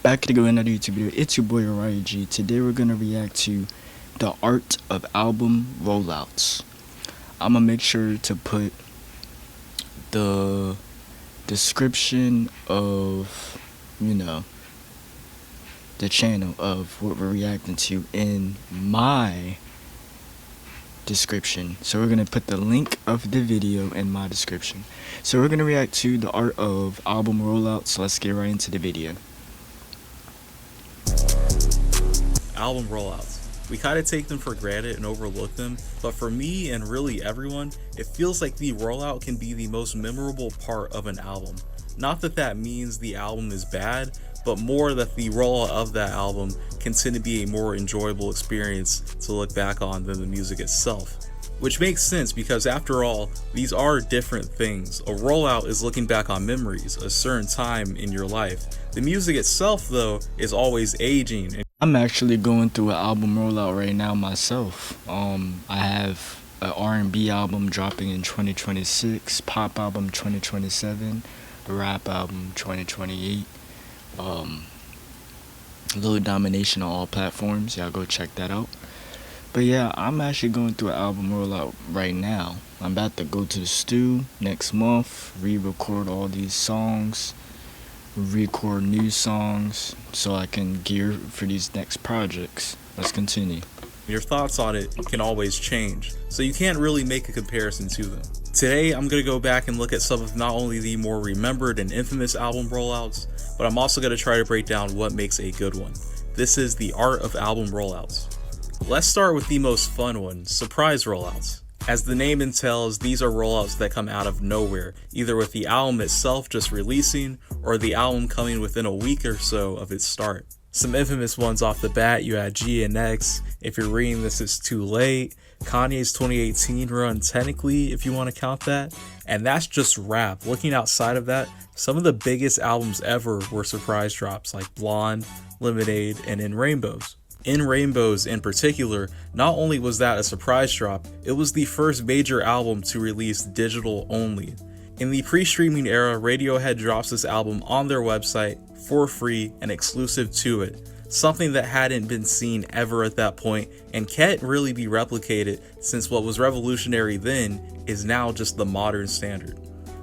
Back to go another YouTube video. It's your boy Orion G. Today we're gonna react to the art of album rollouts. I'm gonna make sure to put the description of, the channel of what we're reacting to in my description. So we're gonna put the link of the video in my description. So we're gonna react to the art of album rollouts. So let's get right into the video. Album rollouts. We kind of take them for granted and overlook them, but for me and really everyone, it feels like the rollout can be the most memorable part of an album. Not that that means the album is bad, but more that the rollout of that album can tend to be a more enjoyable experience to look back on than the music itself. Which makes sense because after all, these are different things. A rollout is looking back on memories, a certain time in your life. The music itself though is always aging. I'm actually going through an album rollout right now myself. I have an R&B album dropping in 2026, pop album 2027, rap album 2028. Little Domination on all platforms. Y'all go check that out. But yeah, I'm actually going through an album rollout right now. I'm about to go to the studio next month, re-record all these songs, record new songs so I can gear for these next projects. Let's continue. Your thoughts on it can always change, so you can't really make a comparison to them. Today, I'm going to go back and look at some of not only the more remembered and infamous album rollouts, but I'm also going to try to break down what makes a good one. This is the art of album rollouts. Let's start with the most fun one, surprise rollouts. As the name entails, these are rollouts that come out of nowhere, either with the album itself just releasing, or the album coming within a week or so of its start. Some infamous ones off the bat, you had GNX, If You're Reading This It's Too Late, Kanye's 2018 run technically, if you want to count that, and that's just rap. Looking outside of that, some of the biggest albums ever were surprise drops like Blonde, Lemonade, and In Rainbows. In Rainbows in particular, not only was that a surprise drop, it was the first major album to release digital only. In the pre-streaming era, Radiohead drops this album on their website for free and exclusive to it, something that hadn't been seen ever at that point and can't really be replicated since what was revolutionary then is now just the modern standard.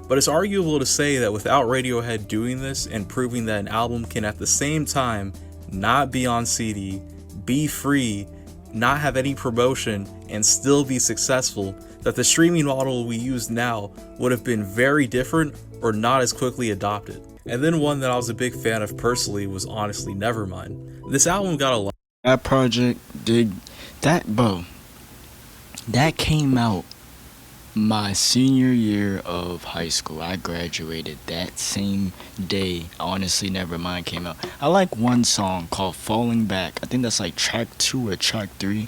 But it's arguable to say that without Radiohead doing this and proving that an album can at the same time not be on CD, be free, not have any promotion, and still be successful, that the streaming model we use now would have been very different or not as quickly adopted. And then one that I was a big fan of personally was honestly Nevermind. This album got a lot. That project that came out my senior year of high school. I graduated that same day. Honestly, Nevermind came out. I like one song called Falling Back. I think that's like track 2 or track 3.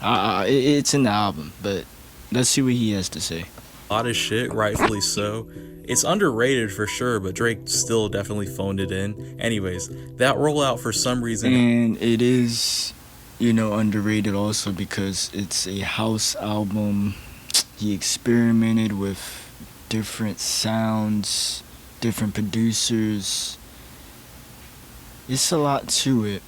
It's in the album, but let's see what he has to say. A lot of shit, rightfully so. It's underrated for sure, but Drake still definitely phoned it in. Anyways, that rollout for some reason. And it is, underrated also because it's a house album. He experimented with different sounds, different producers. It's a lot to it,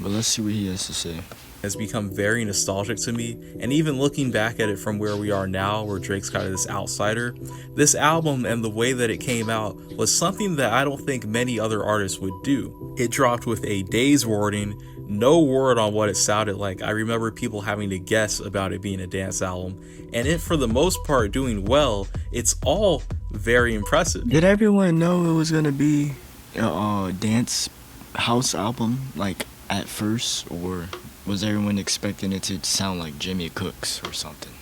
but let's see what he has to say. Has become very nostalgic to me, and even looking back at it from where we are now, where Drake's kind of this outsider, this album and the way that it came out was something that I don't think many other artists would do. It dropped with a day's warning, no word on what it sounded like. I remember people having to guess about it being a dance album, and it for the most part doing well. It's all very impressive. Did everyone know it was gonna be a dance house album like at first, or was everyone expecting it to sound like Jimmy Cooks or something?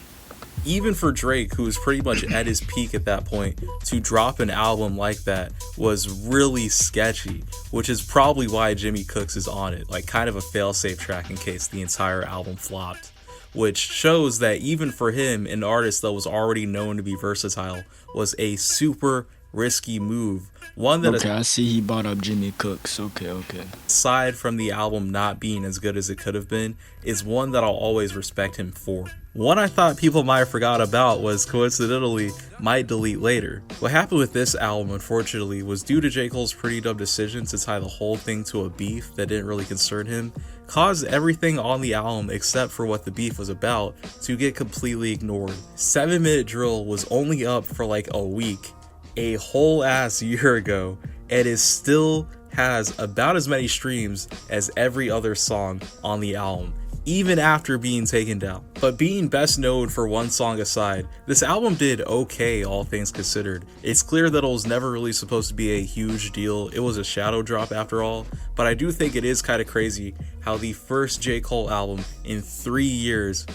Even for Drake, who was pretty much at his peak at that point, to drop an album like that was really sketchy, which is probably why Jimmy Cooks is on it, like kind of a fail-safe track in case the entire album flopped, which shows that even for him, an artist that was already known to be versatile, was a super risky move. One that I see he bought up Jimmy Cooks. Okay. Aside from the album not being as good as it could have been, is one that I'll always respect him for. One I thought people might have forgot about was coincidentally Might Delete Later. What happened with this album, unfortunately, was due to J. Cole's pretty dumb decision to tie the whole thing to a beef that didn't really concern him, caused everything on the album except for what the beef was about to get completely ignored. 7 Minute Drill was only up for like a week, a whole ass year ago, and it still has about as many streams as every other song on the album, even after being taken down. But being best known for one song aside, this album did okay, all things considered. It's clear that it was never really supposed to be a huge deal. It was a shadow drop after all, but I do think it is kind of crazy how the first J. Cole album in 3 years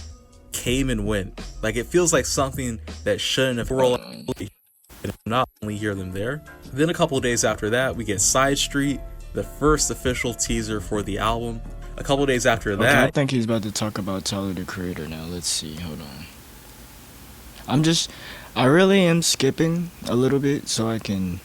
came and went. Like, it feels like something that shouldn't have rolled and not only hear them there. Then a couple days after that, we get Side Street, the first official teaser for the album. A couple days after that, I think he's about to talk about Tyler the Creator now. Let's see, hold on. I really am skipping a little bit so I can,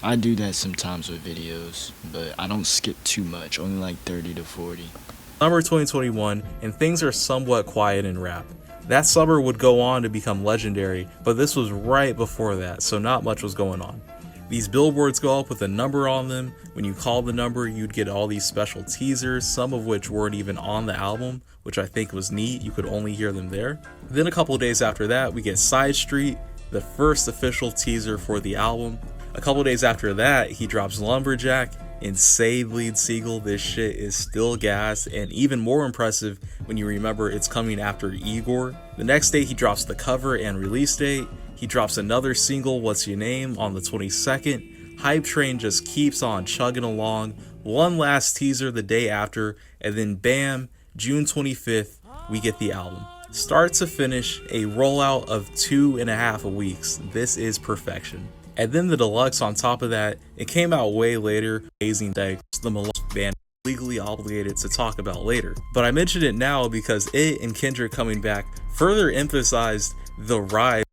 I do that sometimes with videos, but I don't skip too much, only like 30 to 40. Summer 2021, and things are somewhat quiet in rap. That summer would go on to become legendary, but this was right before that, so not much was going on. These billboards go up with a number on them. When you call the number, you'd get all these special teasers, some of which weren't even on the album, which I think was neat. You could only hear them there. Then a couple days after that, we get Side Street, the first official teaser for the album. A couple days after that, he drops Lumberjack. Insane lead single. This shit is still gas, and even more impressive when you remember it's coming after Igor. The next day, he drops the cover and release date. He drops another single, What's Your Name, on the 22nd. Hype Train just keeps on chugging along. One last teaser the day after, and then bam, June 25th, we get the album. Start to finish, a rollout of 2.5 weeks. This is perfection. And then the deluxe on top of that, it came out way later. Amazing day, the Malone band legally obligated to talk about later. But I mention it now because it and Kendrick coming back further emphasized the rise.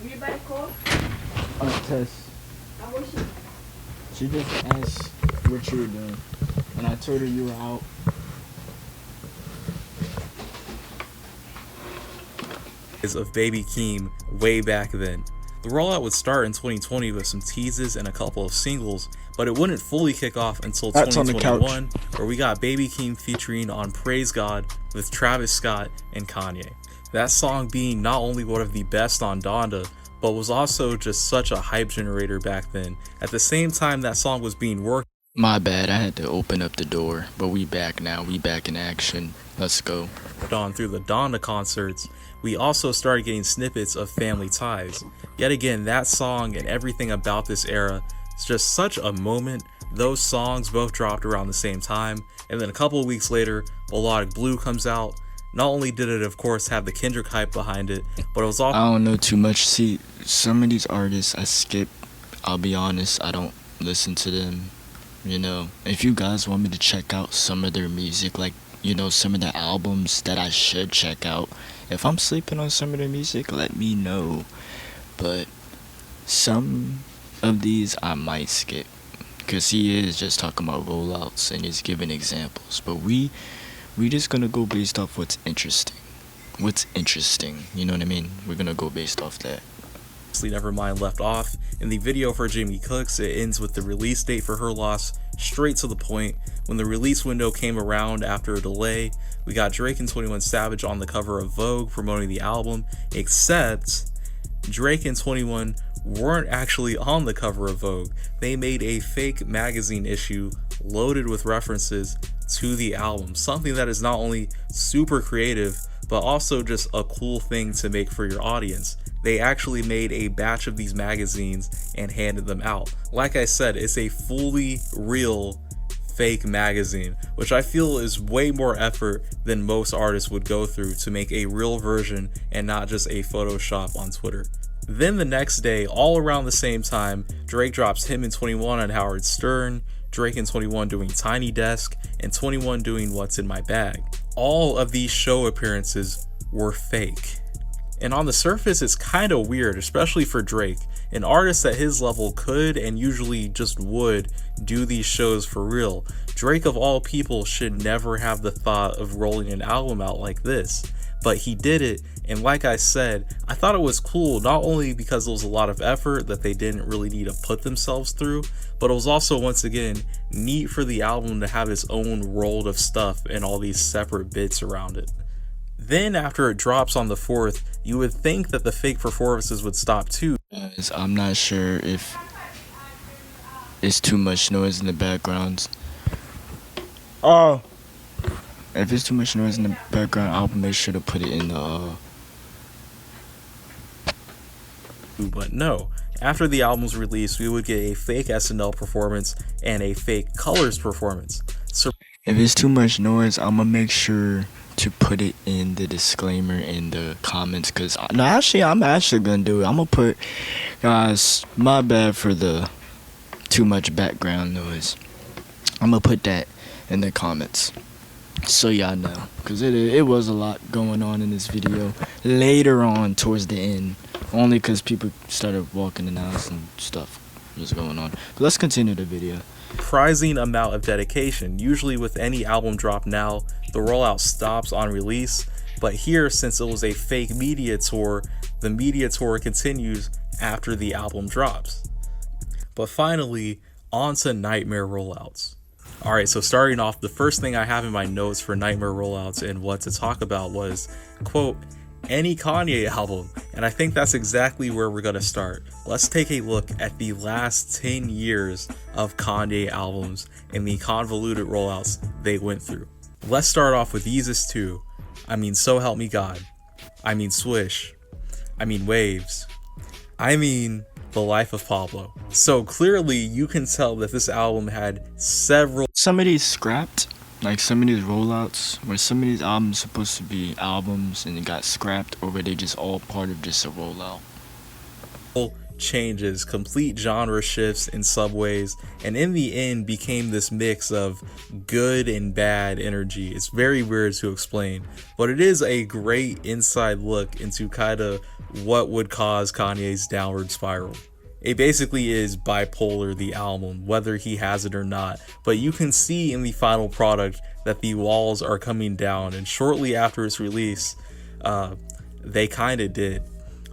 Anybody call? Tess. How was she? She just asked what you were doing, and I told her you were out. Of Baby Keem way back then. The rollout would start in 2020 with some teases and a couple of singles, but it wouldn't fully kick off until 2021, where we got Baby Keem featuring on Praise God with Travis Scott and Kanye. That song being not only one of the best on Donda, but was also just such a hype generator back then. At the same time that song was being worked My bad, I had to open up the door, but we back now, we back in action. Let's go. on through the Donda concerts, we also started getting snippets of Family Ties. Yet again, that song and everything about this era is just such a moment. Those songs both dropped around the same time, and then a couple of weeks later, Melodic Blue comes out. Not only did it, of course, have the Kendrick hype behind it, but it was also... I don't know too much. See, some of these artists I skip. I'll be honest, I don't listen to them. If you guys want me to check out some of their music, like, some of the albums that I should check out, if I'm sleeping on some of their music, let me know. But some of these I might skip, because he is just talking about rollouts and he's giving examples. But we just gonna go based off what's interesting. You know what I mean? We're gonna go based off that. Nevermind left off. In the video for Jamie Cooks, it ends with the release date for Her Loss, straight to the point. When the release window came around after a delay, we got Drake and 21 Savage on the cover of Vogue promoting the album, except Drake and 21 weren't actually on the cover of Vogue. They made a fake magazine issue loaded with references to the album, something that is not only super creative, but also just a cool thing to make for your audience. They actually made a batch of these magazines and handed them out. Like I said, it's a fully real fake magazine, which I feel is way more effort than most artists would go through to make a real version and not just a Photoshop on Twitter. Then the next day, all around the same time, Drake drops him and 21 on Howard Stern, Drake and 21 doing Tiny Desk, and 21 doing What's in My Bag. All of these show appearances were fake. And on the surface, it's kind of weird, especially for Drake. An artist at his level could and usually just would do these shows for real. Drake of all people should never have the thought of rolling an album out like this, but he did it, and like I said, I thought it was cool not only because it was a lot of effort that they didn't really need to put themselves through, but it was also once again neat for the album to have its own world of stuff and all these separate bits around it. Then after it drops on the 4th, you would think that the fake performances would stop too. I'm not sure if it's too much noise in the background. Oh, if it's too much noise in the background, I'll make sure to put it in the. But no, after the album's release, we would get a fake SNL performance and a fake Colors performance. So if it's too much noise, I'm gonna make sure to put it in the disclaimer in the comments, because I'm actually gonna do it. I'm gonna put, guys, my bad for the too much background noise. I'm gonna put that in the comments so y'all know, because it was a lot going on in this video later on towards the end, only because people started walking in the house and stuff was going on. But let's continue the video. Surprising amount of dedication. Usually with any album drop now, the rollout stops on release, but here, since it was a fake media tour, the media tour continues after the album drops. But finally, on to Nightmare Rollouts. Alright, so starting off, the first thing I have in my notes for Nightmare Rollouts and what to talk about was, quote, any Kanye album, and I think that's exactly where we're gonna start. Let's take a look at the last 10 years of Kanye albums and the convoluted rollouts they went through. Let's start off with Yeezus 2, I mean So Help Me God, I mean Swish, I mean Waves, I mean The Life of Pablo. So clearly you can tell that this album had several. Some of these scrapped, like some of these rollouts, where some of these albums supposed to be albums and it got scrapped, or were they just all part of just a rollout? Changes, complete genre shifts in subways, and in the end became this mix of good and bad energy. It's very weird to explain, but it is a great inside look into kind of what would cause Kanye's downward spiral. It basically is bipolar, the album, whether he has it or not, but you can see in the final product that the walls are coming down, and shortly after its release, they kind of did.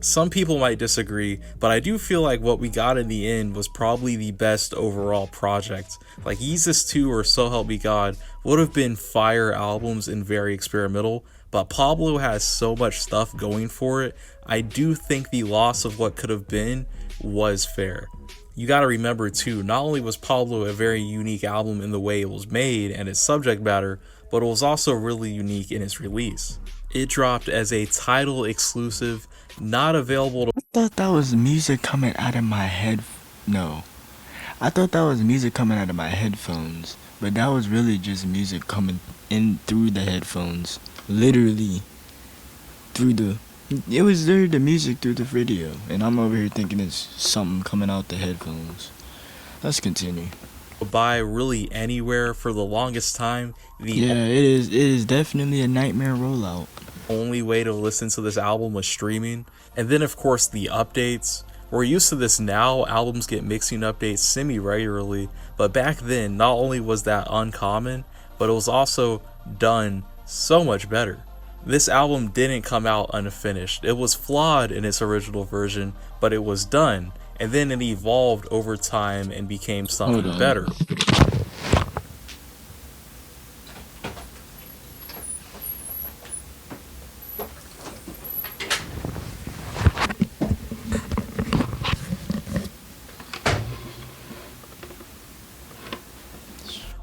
Some people might disagree, but I do feel like what we got in the end was probably the best overall project. Like Yeezus 2 or So Help Me God would have been fire albums and very experimental, but Pablo has so much stuff going for it. I do think the loss of what could have been was fair. You gotta remember too, not only was Pablo a very unique album in the way it was made and its subject matter, but it was also really unique in its release. It dropped as a Tidal exclusive, not available to. I thought that was music coming out of my head. No. I thought that was music coming out of my headphones, but that was really just music coming in through the headphones. Literally. It was there, the music through the video, and I'm over here thinking it's something coming out the headphones. Let's continue. Buy really anywhere for the longest time. Yeah, it is definitely a Nightmare rollout. Only way to listen to this album was streaming. And then of course the updates. We're used to this now, albums get mixing updates semi-regularly, but back then not only was that uncommon, but it was also done so much better. This album didn't come out unfinished. It was flawed in its original version, but it was done, and then it evolved over time and became something better.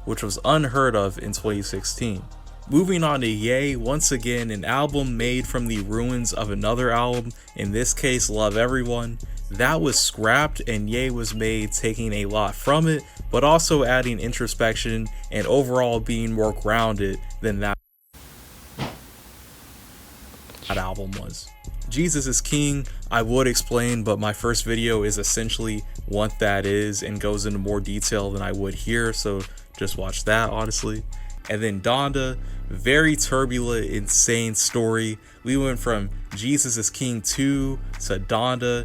Which was unheard of in 2016. Moving on to Ye, once again an album made from the ruins of another album, in this case Love Everyone. That was scrapped and Ye was made taking a lot from it, but also adding introspection and overall being more grounded than that album was. Jesus is King, I would explain, but my first video is essentially what that is and goes into more detail than I would here, so just watch that honestly. And then Donda, very turbulent, insane story. We went from Jesus is King 2 to Donda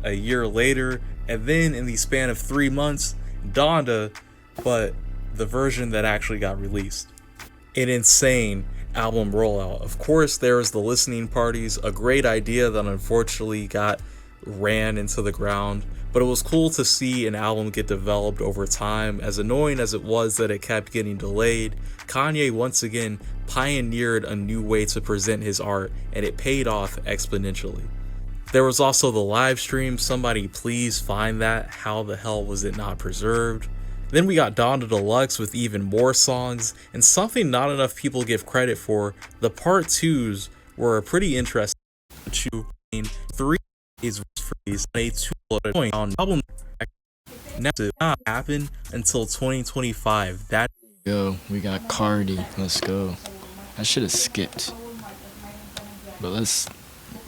a year later, and then in the span of 3 months, Donda, but the version that actually got released. An insane album rollout. Of course, there was the listening parties, a great idea that unfortunately got ran into the ground, but it was cool to see an album get developed over time. As annoying as it was that it kept getting delayed, Kanye once again pioneered a new way to present his art, and it paid off exponentially. There was also the live stream. Somebody please find that. How the hell was it not preserved? Then we got Donda Deluxe with even more songs, and something not enough people give credit for, the part 2s were pretty interesting. 3 is freeze a 2 point on album. Now did not happen until 2025. That We got Cardi. Let's go. I should have skipped. But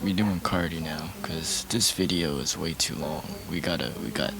we doing Cardi now, cause this video is way too long. We got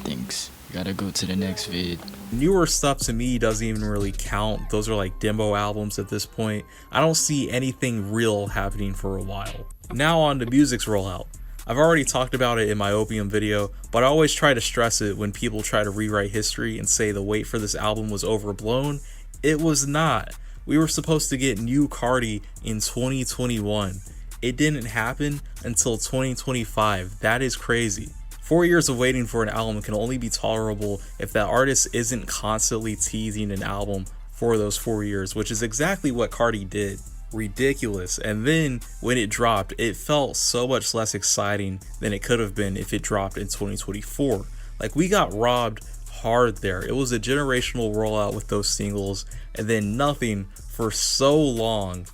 things. We gotta go to the next vid. newer stuff to me doesn't even really count. Those are like demo albums at this point. I don't see anything real happening for a while. Now on to music's rollout. I've already talked about it in my Opium video, but I always try to stress it when people try to rewrite history and say the wait for this album was overblown. It was not. We were supposed to get new Cardi in 2021. It didn't happen until 2025. That is crazy. 4 years of waiting for an album can only be tolerable if that artist isn't constantly teasing an album for those 4 years, which is exactly what Cardi did. Ridiculous. And then when it dropped, it felt so much less exciting than it could have been if it dropped in 2024. Like, we got robbed hard there. It was a generational rollout with those singles, and then nothing for so long.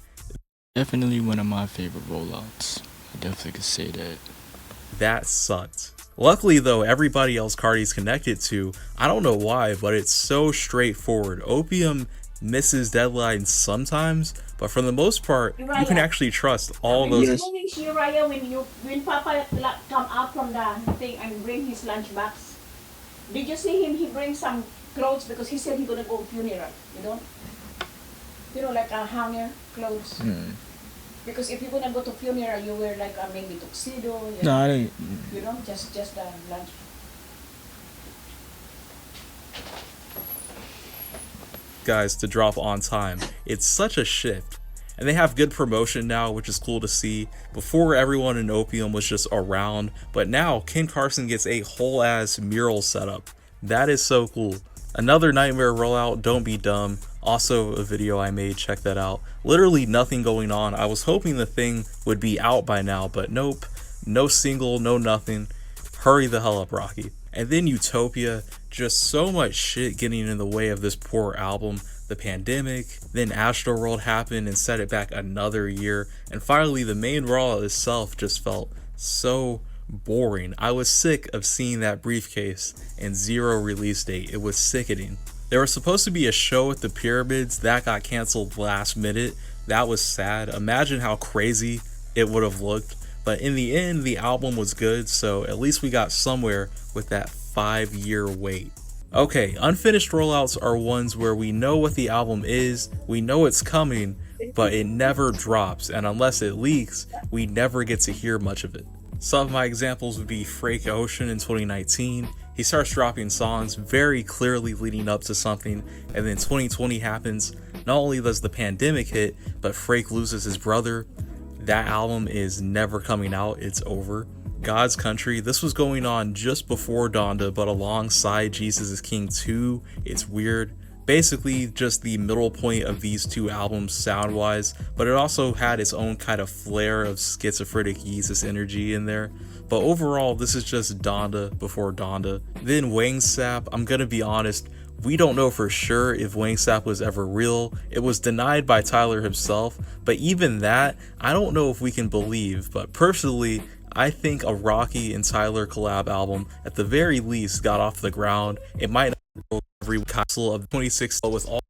Definitely one of my favorite rollouts. I definitely could say that. That sucked. Luckily though, everybody else Cardi's connected to, I don't know why, but it's so straightforward. Opium misses deadlines sometimes, but for the most part, you can actually trust all those. When Papa come out from the thing and bring his lunch box, did you see him? He brings some clothes because he said he's gonna go funeral. Like a hanger clothes. Because if you're gonna go to funeral, you wear like a maybe tuxedo. No, I didn't. Just the lunch. Guys to drop on time. It's such a shift. And they have good promotion now, which is cool to see. Before, everyone in Opium was just around, but now Ken Carson gets a whole ass mural setup. That is so cool. Another nightmare rollout, Don't Be Dumb. Also a video I made, check that out. Literally nothing going on. I was hoping the thing would be out by now, but nope. No single, no nothing. Hurry the hell up, Rocky. And then Utopia, just so much shit getting in the way of this poor album. The pandemic, then Astroworld happened and set it back another year, and finally the main rollout itself just felt so boring. I was sick of seeing that briefcase and zero release date. It was sickening. There was supposed to be a show at the Pyramids that got canceled last minute. That was sad. Imagine how crazy it would have looked. But in the end, the album was good, so at least we got somewhere with that 5-year wait. Okay, unfinished rollouts are ones where we know what the album is, we know it's coming, but it never drops, and unless it leaks, we never get to hear much of it. Some of my examples would be Frank Ocean in 2019. He starts dropping songs very clearly leading up to something, and then 2020 happens. Not only does the pandemic hit, but Frank loses his brother. That album is never coming out, it's over. God's Country, this was going on just before Donda, but alongside Jesus is King 2. It's weird. Basically just the middle point of these two albums sound wise, but it also had its own kind of flair of schizophrenic Yeezus energy in there. But overall, this is just Donda before Donda. Then Wang Sap, I'm gonna be honest, we don't know for sure if Wang Sap was ever real. It was denied by Tyler himself, but even that, I don't know if we can believe. But personally, I think a Rocky and Tyler collab album at the very least got off the ground. It might not go every castle of 2016 with all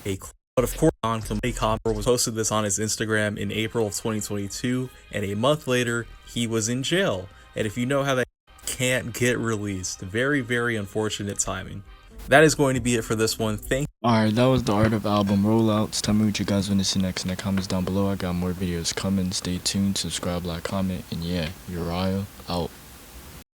a, but of course, Complete Combo was posted this on his Instagram in April of 2022, and a month later, he was in jail. And if you know how that can't get released, very, very unfortunate timing. That is going to be it for this one. Alright, that was the Art of Album Rollouts. Tell me what you guys want to see next in the comments down below. I got more videos coming. Stay tuned, subscribe, like, comment, and yeah, Uriah out.